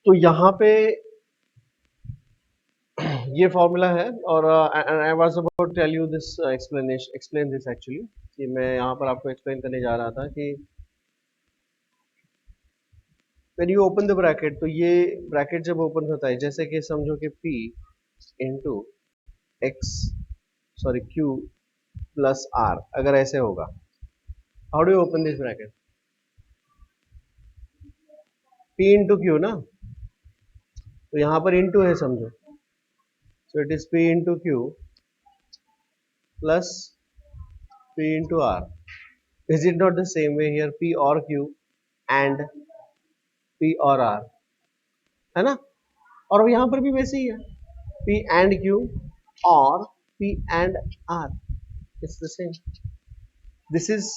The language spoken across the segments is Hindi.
तो यहाँ पे ये फॉर्मूला है और I was about tell you this explain this actually कि मैं यहाँ पर आपको एक्सप्लेन करने जा रहा था कि when you open the bracket, तो ये ब्रैकेट जब ओपन होता है, जैसे कि समझो कि P into x sorry Q plus R, अगर ऐसे होगा, how do you open this bracket? P into Q ना, तो यहाँ पर इंटू है समझो, so it is P into Q plus P into R. Is it not the same way here? P or Q and P or R, है ना? और यहाँ पर भी वैसे ही है, P and Q or P and R. It's the same. This is,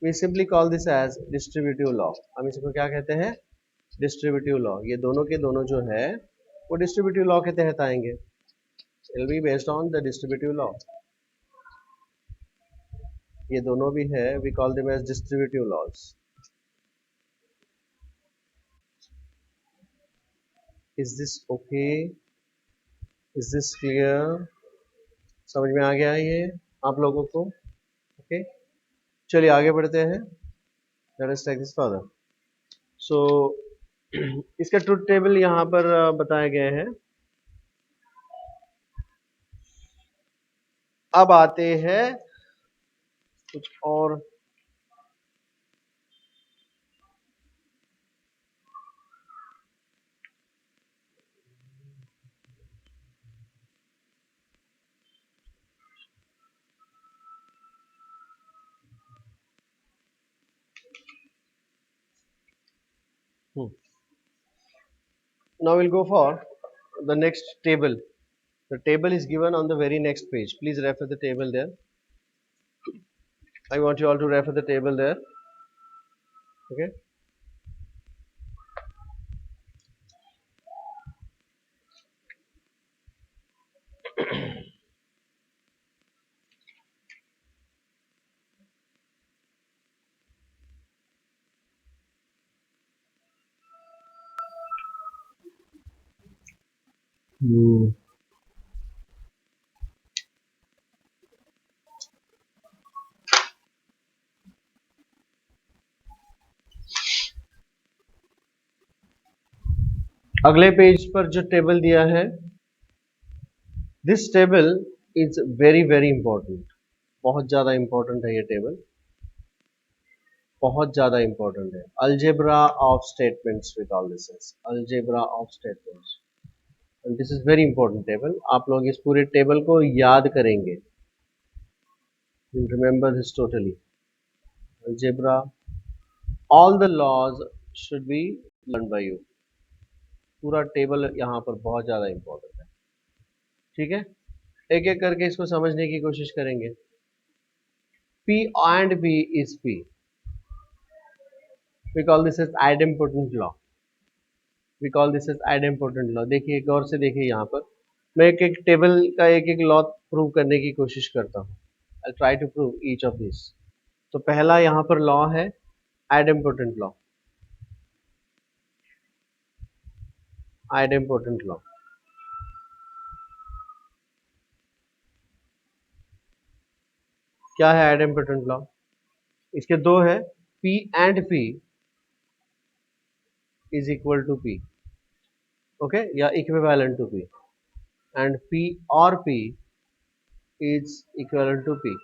we simply call this as distributive law. हम इसको क्या कहते हैं? Distributive law. ये दोनों के दोनों जो है वो distributive law के तहत आएंगे. It will be based on the distributive law. ये दोनों भी है, we call them as distributive laws. Is this okay? Is this clear? समझ में आ गया है ये आप लोगों को? ओके, चलिए आगे बढ़ते हैं. Let us take this further. So इसका ट्रुथ टेबल यहाँ पर बताए गए हैं. अब आते हैं कुछ और. Now we'll go for the next table. The table is given on the very next page. Please refer the table there. I want you all to refer the table there. Okay. अगले पेज पर जो टेबल दिया है, this table is very very important. बहुत ज्यादा इंपॉर्टेंट है ये टेबल, बहुत ज्यादा इंपॉर्टेंट है. Algebra of statements we call this as algebra of statements. And this is very important table. आप लोग इस पूरे टेबल को याद करेंगे. Remember this totally. Algebra, all the laws should be learn by you. पूरा टेबल यहाँ पर बहुत ज्यादा इंपॉर्टेंट है. ठीक है, एक एक करके इसको समझने की कोशिश करेंगे. P and P is P. We call this as idempotent law. We call this as idempotent law. देखिए गौर से देखिए, यहाँ पर मैं एक एक टेबल का एक एक लॉ प्रूव करने की कोशिश करता हूँ. I'll try to prove each of these. तो पहला यहाँ पर लॉ है idempotent law. idempotent law. क्या है idempotent law? इसके दो है, P and P is equal to P. Okay, या equivalent to P. And P or P is equivalent to P.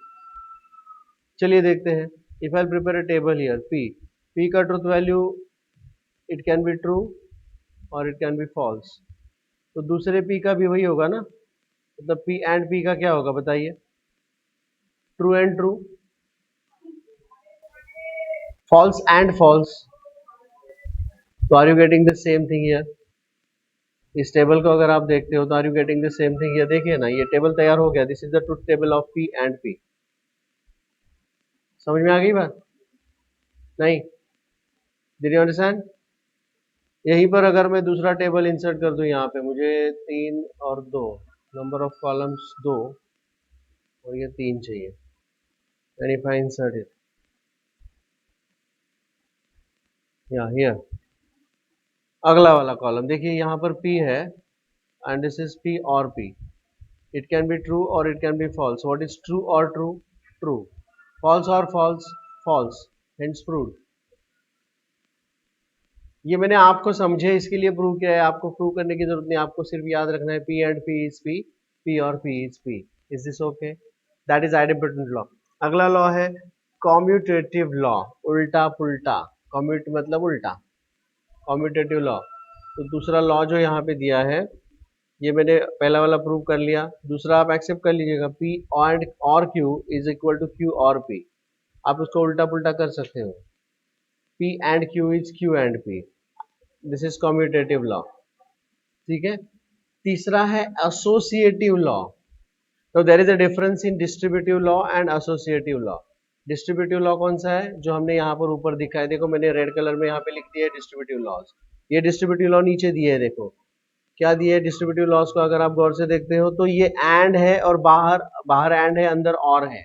चलिए देखते हैं. If I prepare a table here, P का truth value it can be true or it can be false. तो दूसरे P का भी वही होगा ना. मतलब P and P का क्या होगा बताइए? True and true, false and false. तो are you getting the same thing here? इस टेबल को अगर आप देखते हो तो are you getting the same thing here? देखिए ना, ये टेबल तैयार हो गया. This is the truth table of P and P. समझ में आ गई बात? नहीं? Did you understand? यहीं पर अगर मैं दूसरा टेबल इंसर्ट कर दूं, यहाँ पे मुझे 3 और 2 नंबर ऑफ कॉलम्स 2 और ये 3 चाहिए. And if I insert it here, अगला वाला कॉलम देखिए, यहाँ पर P है एंड दिस इज P और P. It can be true or it can be false. What is true or true? True. False or false? False. Hence proved. ये मैंने आपको समझे इसके लिए प्रूव किया है, आपको प्रूव करने की जरूरत नहीं, आपको सिर्फ याद रखना है P and P is P, P और P is P. Is this okay? That is idempotent law. अगला लॉ है कॉम्यूटेटिव लॉ, उल्टा पुल्टा. कॉम्यूट मतलब उल्टा, कॉम्यूटेटिव लॉ. तो दूसरा लॉ जो यहाँ पे दिया है, ये मैंने पहला वाला प्रूव कर लिया, दूसरा आप एक्सेप्ट कर लीजिएगा, P एंड और Q is equal to Q और P. आप उसको उल्टा पुल्टा कर सकते हो, P and Q is Q and P. This is commutative law. ठीक है. तीसरा है एसोसिएटिव लॉ. तो there is a difference in distributive law and associative law. Distributive law कौन सा है, जो हमने यहाँ पर ऊपर दिखा है, देखो मैंने रेड कलर में यहाँ पे लिख दिया है डिस्ट्रीब्यूटिव लॉज. ये डिस्ट्रीब्यूटिव लॉ नीचे दिए है, देखो क्या दिए है डिस्ट्रीब्यूटिव लॉज को, अगर आप गौर से देखते हो तो ये एंड है और बाहर बाहर एंड है, अंदर और है.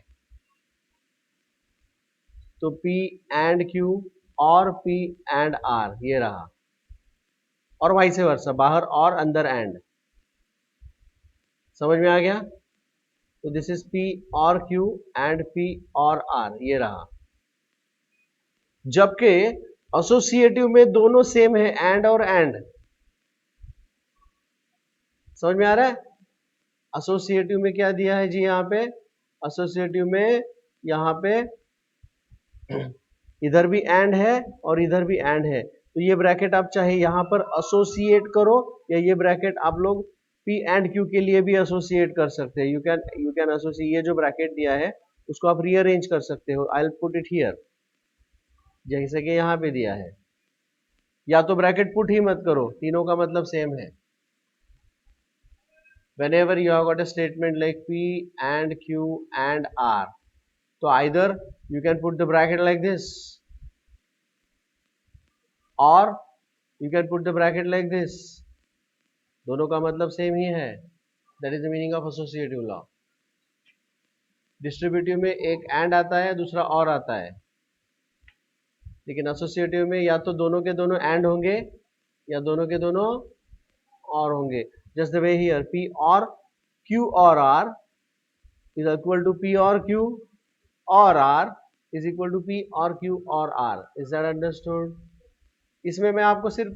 तो P एंड Q और P एंड R ये रहा, और वाइस वर्सा, बाहर और अंदर एंड. समझ में आ गया. तो दिस इज P और Q एंड P और R ये रहा. जबकि एसोसिएटिव में दोनों सेम है, एंड और एंड. समझ में आ रहा है. एसोसिएटिव में क्या दिया है जी, यहाँ पे एसोसिएटिव में यहाँ पे इधर भी एंड है और इधर भी एंड है. तो ये ब्रैकेट आप चाहे यहाँ पर एसोसिएट करो, या ये ब्रैकेट आप लोग P एंड Q के लिए भी एसोसिएट कर सकते हैं. You can associate. ये जो ब्रैकेट दिया है उसको आप रीअरेंज कर सकते हो. I will put it here, जैसे कि यहाँ पे दिया है. या तो ब्रैकेट पुट ही मत करो, तीनों का मतलब सेम है. whenever you have got a statement like P and Q and R, so either you can put the bracket like this, or you can put the bracket like this. दोनों का मतलब सेम ही है. That is the meaning of associative law. Distributive में एक एंड आता है, दूसरा और आता है, लेकिन एसोसिएटिव में या तो दोनों के दोनों एंड होंगे या दोनों के दोनों और होंगे. Just the way here P और Q और R is equal to P और Q और R is equal to P और Q और R. Is that understood? इसमें मैं आपको सिर्फ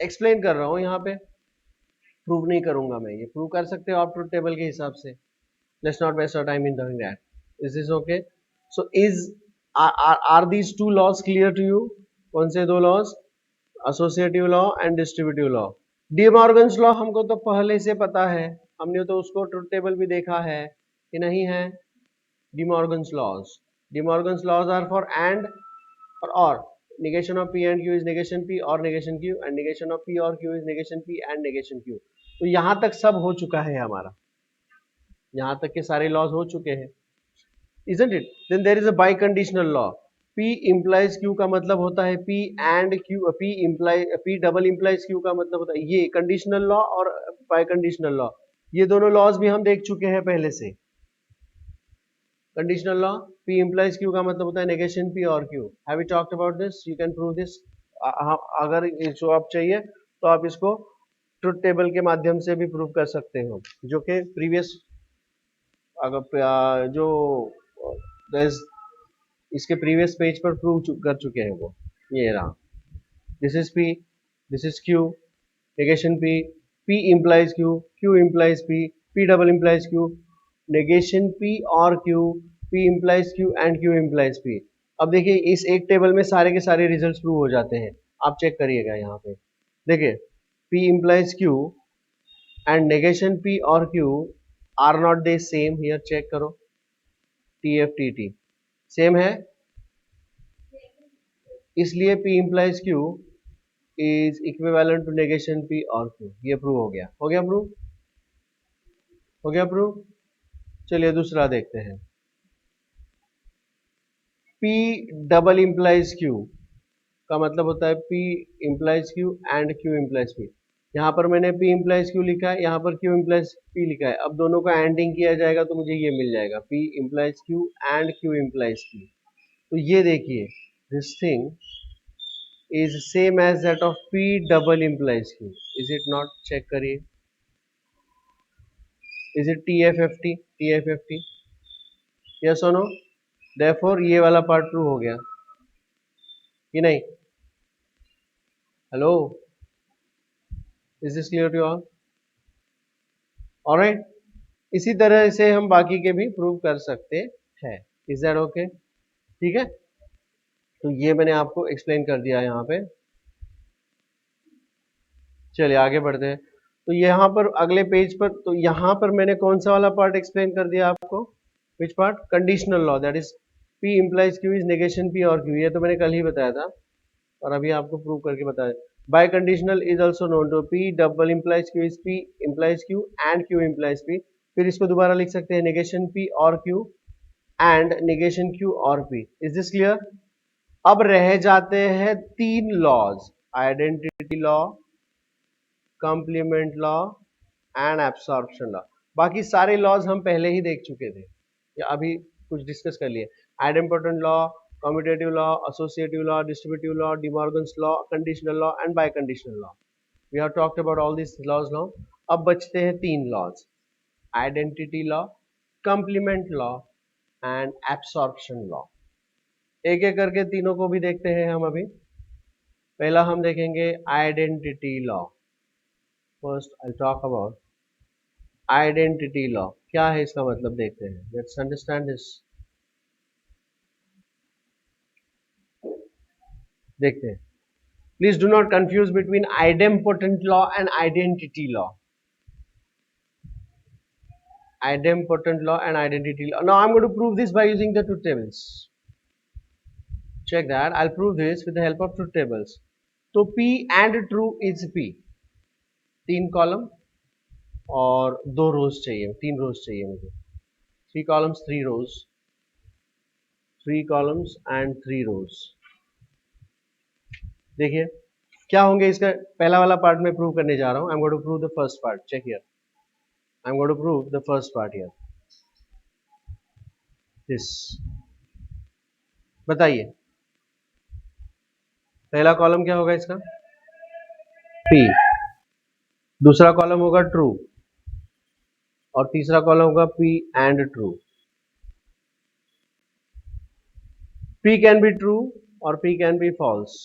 एक्सप्लेन कर रहा हूँ, यहाँ पे प्रूव नहीं करूंगा मैं. ये प्रूव कर सकते हो आप ट्रुथ टेबल के हिसाब से. Let's not waste our time in doing that. Is this okay? So are these two laws clear to you? कौन से दो laws? Associative law and distributive law. De Morgan's law हमको तो पहले से पता है, हमने तो उसको ट्रुथ टेबल भी देखा है कि नहीं है. De Morgan's laws. De Morgan's laws are for and or. Negation of P and Q is negation P or negation Q, and negation of P or Q is negation P and negation Q. तो यहां तक सब हो चुका है हमारा, यहां तक के सारे लॉज हो चुके हैं. Isn't it? Then there is a biconditional law. P implies Q का मतलब होता है P and Q. P double implies Q का मतलब होता है, ये कंडीशनल लॉ और biconditional लॉ, ये दोनों लॉज भी हम देख चुके हैं पहले से. Conditional law P implies Q का मतलब होता है negation P और Q. Have we talked about this? You can prove this. अगर इसको आप चाहिए तो आप इसको ट्रुथ टेबल के माध्यम से भी प्रूव कर सकते हो, जो कि प्रीवियस अगर जो इसके प्रीवियस पेज पर प्रूव कर चुके हैं वो. ये रहा, this is P, this is Q, negation P, P implies Q, Q implies P, P double implies Q, negation P और Q, P implies Q and Q implies P. अब देखिए इस एक टेबल में सारे के सारे रिजल्ट्स प्रूव हो जाते हैं. आप चेक करिएगा यहाँ पे, देखिए P implies Q and negation P और Q are not they same. here check करो, TFTT सेम है, इसलिए P implies Q is equivalent to negation P और Q. ये प्रूव हो गया. हो गया प्रूव, हो गया प्रूव. चलिए दूसरा देखते हैं. P double implies Q का मतलब होता है P implies Q and Q implies P. यहाँ पर मैंने P implies Q लिखा है, यहाँ पर Q implies P लिखा है. अब दोनों का एंडिंग किया जाएगा तो मुझे ये मिल जाएगा, P implies Q and Q implies P. तो ये देखिए, this thing is same as that of P double implies Q. Is it not? Check करिए. Is it TFFT? TFFT? Yes or no? Therefore ये वाला part true हो गया कि नहीं? Hello? Is this clear to you all? Alright? इसी तरह से हम बाकी के भी प्रूव कर सकते हैं. Is that okay? ठीक है? तो ये मैंने आपको एक्सप्लेन कर दिया यहाँ पे. चलिए आगे बढ़ते हैं. तो यहाँ पर अगले पेज पर, तो यहाँ पर मैंने कौन सा वाला पार्ट एक्सप्लेन कर दिया आपको? Which part? Conditional law, that is P implies Q is negation P और Q. ये तो मैंने कल ही बताया था और अभी आपको प्रूव करके बताया. Biconditional is also known to P double implies Q is P implies Q and Q implies P. फिर इसको दोबारा लिख सकते हैं नेगेशन P और Q एंड नेगेशन Q और P. Is this clear? अब रह जाते हैं तीन laws, identity law, complement law and absorption law. बाकी सारे लॉज हम पहले ही देख चुके थे या अभी कुछ डिस्कस कर लिए. Idempotent law, commutative law, associative law, distributive law, De Morgan's law, conditional law and biconditional law. We have talked about all this laws now. अब बचते हैं तीन laws, identity law, complement law and absorption law. एक एक करके तीनों को भी देखते हैं हम अभी. पहला हम देखेंगे identity law. First I talk about identity law. क्या है इसका मतलब देखते हैं. Let's understand this. देखते हैं. Please do not confuse between idempotent law and identity law. Idempotent law and identity law. Now I'm going to prove this by using the truth tables. Check that. I'll prove this with the help of truth tables. तो P and true is P. तीन कॉलम और दो रोज चाहिए, तीन रोज चाहिए मुझे. 3 columns 3 rows, 3 columns and 3 rows. देखिए क्या होंगे इसका. पहला वाला पार्ट में प्रूव करने जा रहा हूं. I am going to prove the first part. Check here. I am going to prove the first part here. This. बताइए पहला कॉलम क्या होगा इसका? P. दूसरा कॉलम होगा ट्रू और तीसरा कॉलम होगा P and true. P can be true और P कैन बी फॉल्स,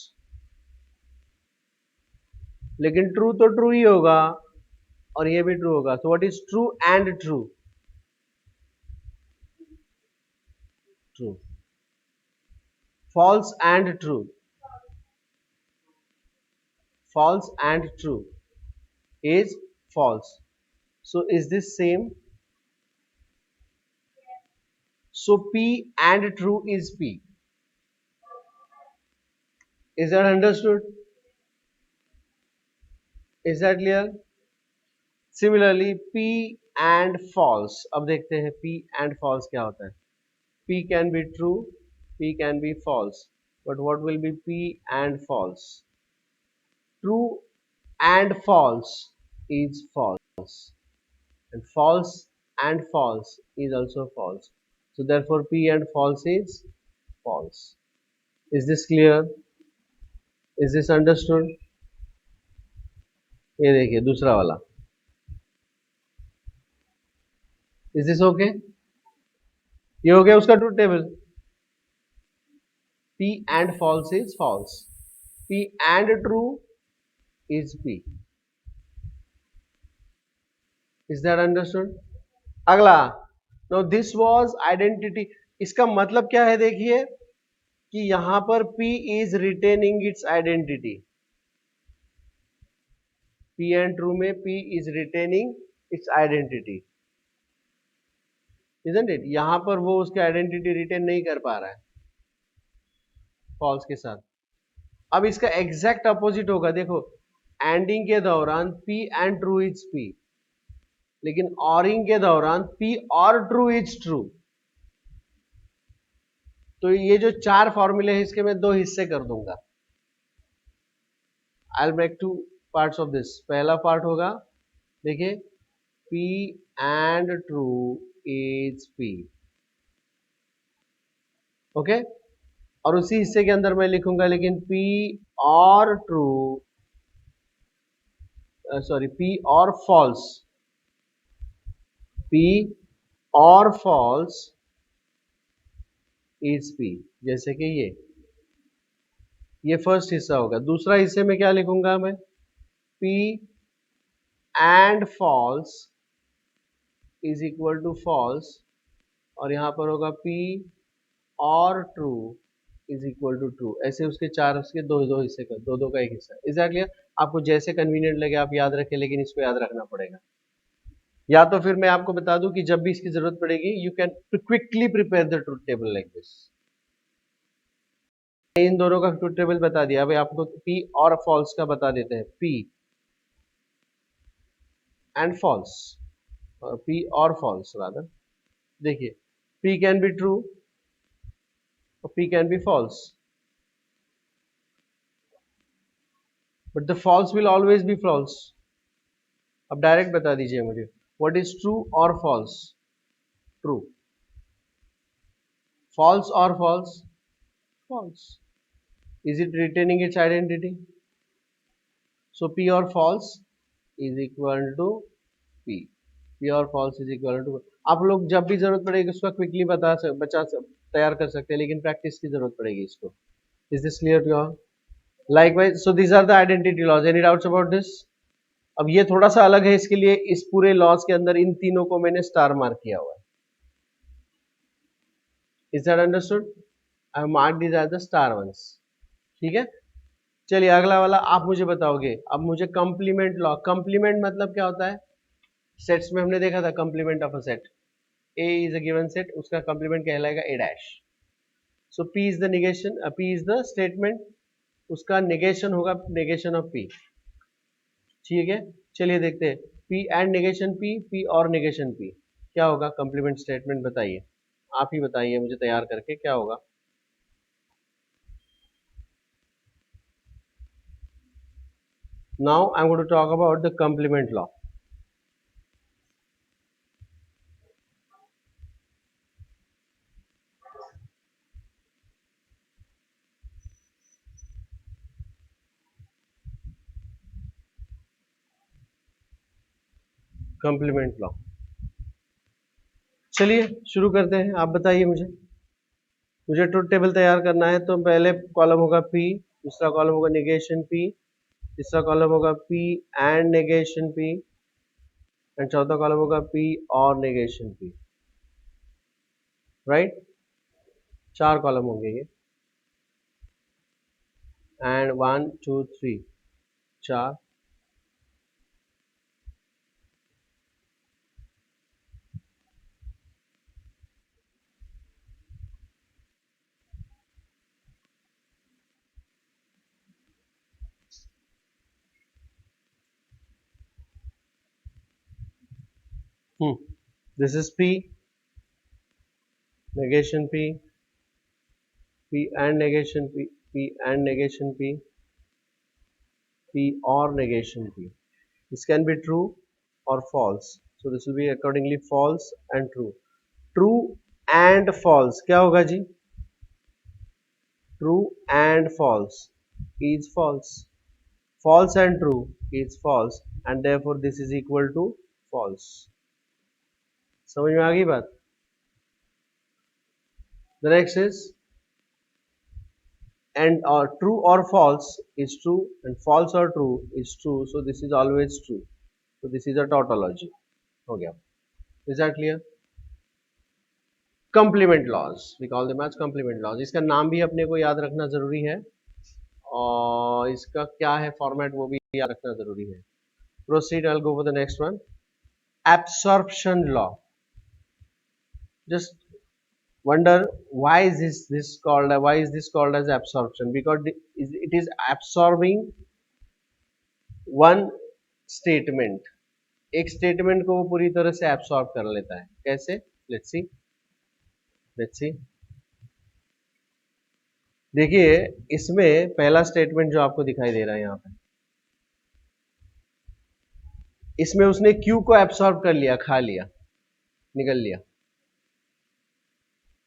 लेकिन ट्रू तो ट्रू ही होगा और ये भी ट्रू होगा. So what is true and true? True. False and true. False and true is false. So is this same? So P and true is P. Is that understood? Is that clear? Similarly P and false. अब देखते हैं P and false क्या होता है. P can be true, P can be false, but what will be P and false? True and false is false, and false and false is also false. So therefore P and false is false. Is this clear? Is this understood? ये देखिए दूसरा वाला. Is this okay? ये हो गया उसका truth table. P and false is false, P and true is P. Is that understood? अगला. Now this was identity. इसका मतलब क्या है देखिए कि यहां पर P is retaining its identity. P and true में P is retaining its identity. Isn't it? यहां पर वो उसकी आइडेंटिटी रिटेन नहीं कर पा रहा है फॉल्स के साथ. अब इसका एग्जैक्ट अपोजिट होगा. देखो एंडिंग के दौरान P and true is P, लेकिन ऑरिंग के दौरान P और ट्रू इज ट्रू. तो ये जो चार फॉर्मूले हैं इसके मैं दो हिस्से कर दूंगा. I will make 2 parts of this. पहला पार्ट होगा देखिए P and true is P. Okay. और उसी हिस्से के अंदर मैं लिखूंगा लेकिन P और ट्रू, सॉरी P और फॉल्स, P और फॉल्स इज P, जैसे कि ये फर्स्ट हिस्सा होगा। दूसरा हिस्से में क्या लिखूंगा मैं, P and false is equal to false, और यहां पर होगा P और true is equal to true. ऐसे उसके चार, उसके दो दो हिस्से का, दो दो का एक हिस्सा। एग्जैक्टली, आपको जैसे कन्वीनियंट लगे आप याद रखें, लेकिन इसको याद रखना पड़ेगा। या तो फिर मैं आपको बता दूं कि जब भी इसकी जरूरत पड़ेगी you can quickly prepare the truth table like this. इन दोनों का ट्रूथ टेबल बता दिया, अभी आपको P और फॉल्स का बता देते हैं। P एंड फॉल्स, P और फॉल्स रादर, देखिए P कैन बी ट्रू और P can be false, but the false will always be false. अब डायरेक्ट बता दीजिए मुझे, व्हाट इज ट्रू और फॉल्स? ट्रू। फॉल्स और false? False. Is it retaining its identity? So P और false is equal to P। P और फॉल्स इज इक्वल टू, आप लोग जब भी जरूरत पड़ेगी उसका क्विकली तैयार कर सकते हैं, लेकिन प्रैक्टिस की जरूरत पड़ेगी इसको। Is this clear to all? Likewise, so these are the identity laws. Any doubts about this? अब ये थोड़ा सा अलग है, इसके लिए इस पूरे लॉज के अंदर इन तीनों को मैंने स्टार मार्क किया हुआ है। Is that understood? I have marked these as the star ones. ठीक है, चलिए अगला वाला आप मुझे बताओगे। अब मुझे कंप्लीमेंट लॉ, कंप्लीमेंट मतलब क्या होता है? सेट्स में हमने देखा था complement of a set, A is a given set, उसका कंप्लीमेंट कहलाएगा A dash। So P is the negation, P is the statement, उसका नेगेशन होगा नेगेशन ऑफ P। ठीक है, चलिए देखते हैं P and negation P, P और नेगेशन P क्या होगा कंप्लीमेंट स्टेटमेंट, बताइए, आप ही बताइए मुझे तैयार करके क्या होगा। Now I am going to talk about the complement law. Complement law, चलिए शुरू करते हैं। आप बताइए मुझे ट्रुथ टेबल तैयार करना है, तो पहले कॉलम होगा P, दूसरा कॉलम होगा नेगेशन P, तीसरा कॉलम होगा P and negation P, and चौथा कॉलम होगा P और नेगेशन P। राइट, चार कॉलम होंगे ये, एंड 1 2 3, चार। This is P, negation P, P and negation P, P and negation P, P or negation P. This can be true or false. So this will be accordingly false and true. True and false क्या होगा जी? True and false is false. False and true is false, and therefore this is equal to false. समझ में आ गई बात? The next is, and true or false is true and false or true is true, so this is always true, so this is a tautology हो गया। is that clear? complement laws, we call them as complement laws। इसका नाम भी अपने को याद रखना जरूरी है, और इसका क्या है फॉर्मेट वो भी याद रखना जरूरी है। proceed, I'll go for the next one, absorption law। just wonder why is this called as absorption? Because it is absorbing one statement, एक स्टेटमेंट को वो पूरी तरह से एब्सॉर्ब कर लेता है। कैसे? लेट्स सी, देखिए इसमें पहला स्टेटमेंट जो आपको दिखाई दे रहा है यहाँ पे, इसमें उसने Q को एब्सॉर्ब कर लिया, खा लिया, निगल लिया,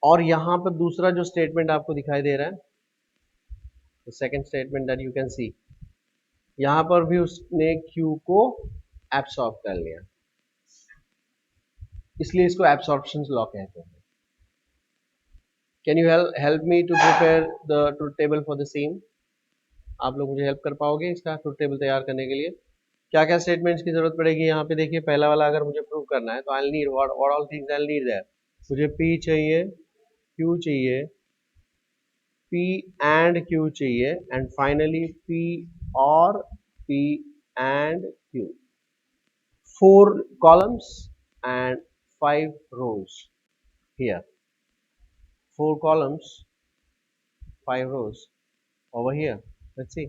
और यहां पर दूसरा जो स्टेटमेंट आपको दिखाई दे रहा है, second statement that you can see, यहां पर भी उसने Q को एब्सॉर्ब कर लिया, इसलिए इसको एब्सॉर्प्शन लॉ कहते हैं। Can you help me to prepare the truth table for the same? आप लोग मुझे हेल्प कर पाओगे इसका ट्रुथ टेबल तैयार करने के लिए? क्या क्या स्टेटमेंट्स की जरूरत पड़ेगी यहाँ पे? देखिए पहला वाला अगर मुझे प्रूव करना है तो I need what all things I need that. मुझे P चाहिए, Q चाहिए, P and Q चाहिए, एंड फाइनली P और P and Q। 4 columns and 5 rows here, 4 columns, 5 rows over here, let's see।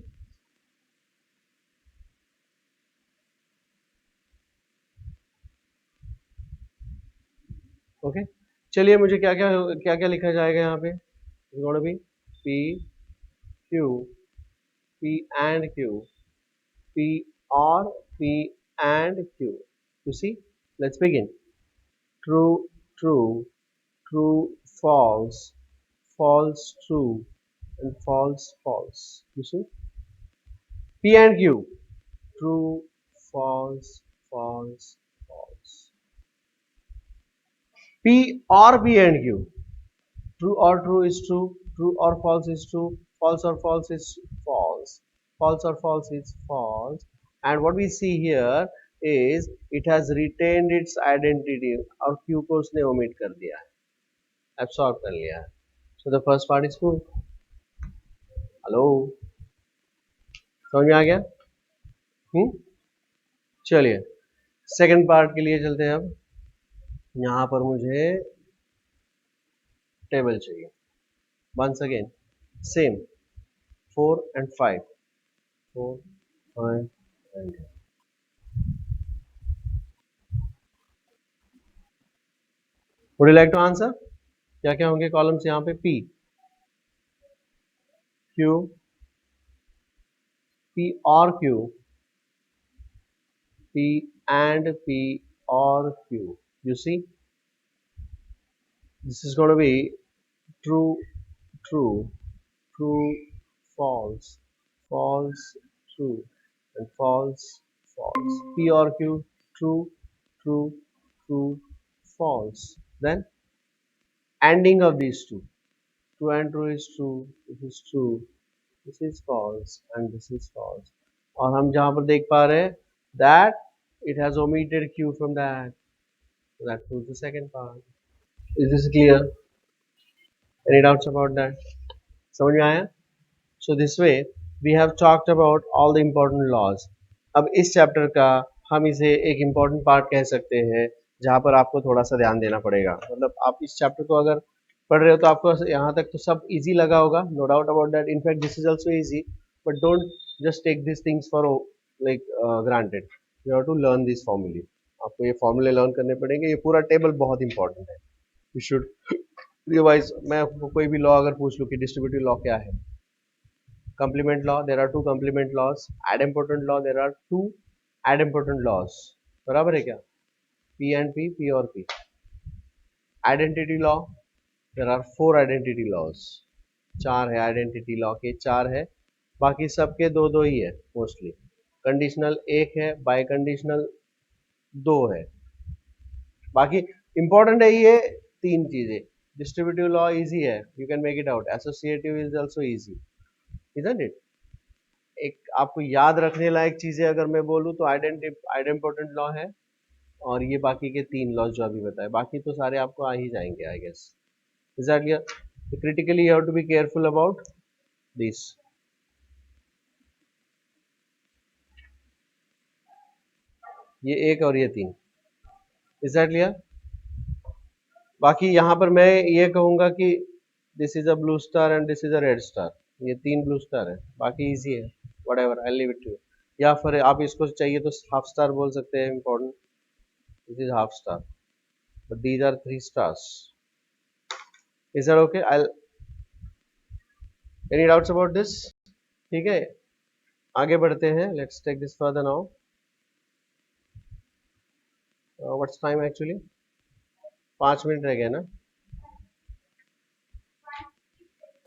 Okay चलिए, मुझे क्या क्या लिखा जाएगा यहाँ पे? Gonna be P Q, P and Q, P or P and Q। You see, let's begin। True, true, true, false, false, true, and false, false। You see, P and Q, true, false, false, false। P or P and Q, true is true or false is true, false or false is false, false or false is false। And what we see here is it has retained its identity, और Q को उसने omit कर दिया है, absorb कर लिया है। So the first part is true। Hello, समझ में आ गया? चलिए सेकंड पार्ट के लिए चलते हैं। अब यहाँ पर मुझे टेबल चाहिए, once again same 4 and 5, 4 5 and would you like to answer? क्या क्या होंगे कॉलम्स यहाँ पे? P, Q, P और Q, P and P or Q। You see, this is going to be true, true, true, false, false, true, and false, false। P or Q, true, true, true, false। Then ending of these two, true and true is true, this is true, this is false, and this is false। और हम जहां पर देख पा रहे हैं that it has omitted Q from that, so that proves the second part। Is this clear? Any doubts about that? समझ में आया? So this way we have talked about all the important laws। अब इस चैप्टर का हम इसे एक important part कह सकते हैं, जहाँ पर आपको थोड़ा सा ध्यान देना पड़ेगा। मतलब आप इस चैप्टर को अगर पढ़ रहे हो तो आपको यहाँ तक तो सब इजी लगा होगा, no doubt about that. In fact this is also easy, but don't just take this things for like granted. You have to learn this फॉर्मूले, आपको ये फॉर्मूले लर्न करने पड़ेंगे। ये पूरा टेबल बहुत इंपॉर्टेंट है, यू शुड रिवाइज। मैं आपको कोई भी लॉ अगर पूछ लूँ कि डिस्ट्रीब्यूटिव लॉ क्या है, complement law, there are 2 complement laws, idempotent law, there are 2 idempotent laws। बराबर है क्या? P and P, P और P। Identity law, there are 4 identity laws। 4 है identity law के, 4 है, बाकी सबके 2 ही है मोस्टली। कंडीशनल 1 है, बाय कंडीशनल 2 है। बाकी इंपॉर्टेंट है ये 3 चीजें। डिस्ट्रीब्यूटिव लॉ इजी है, you can make it out. Associative is also easy, isn't it? एक आपको याद रखने लायक चीजें अगर मैं बोलूँ तो आइडेंटिपोटेंट लॉ है, और ये बाकी के 3 लॉज जो अभी बताए, बाकी तो सारे आपको आ ही जाएंगे I guess. Is that clear? Critically you have to be careful about this. ये 1 और ये 3। Is that clear? बाकी यहाँ पर मैं ये कहूंगा कि this is a blue star and this is a red star. ये 3 ब्लू स्टार है, बाकी इजी है, whatever, I leave it to you. या फिर आप इसको चाहिए तो हाफ स्टार बोल सकते हैं, important. This is half star, but these are 3 stars। Is that okay? I'll any doubts about this? ठीक है, आगे बढ़ते हैं। Let's take this further now। What's time actually? 5 minute रह गए ना?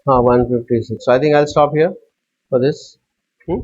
हाँ 156. So I think I'll stop here for this. Hmm?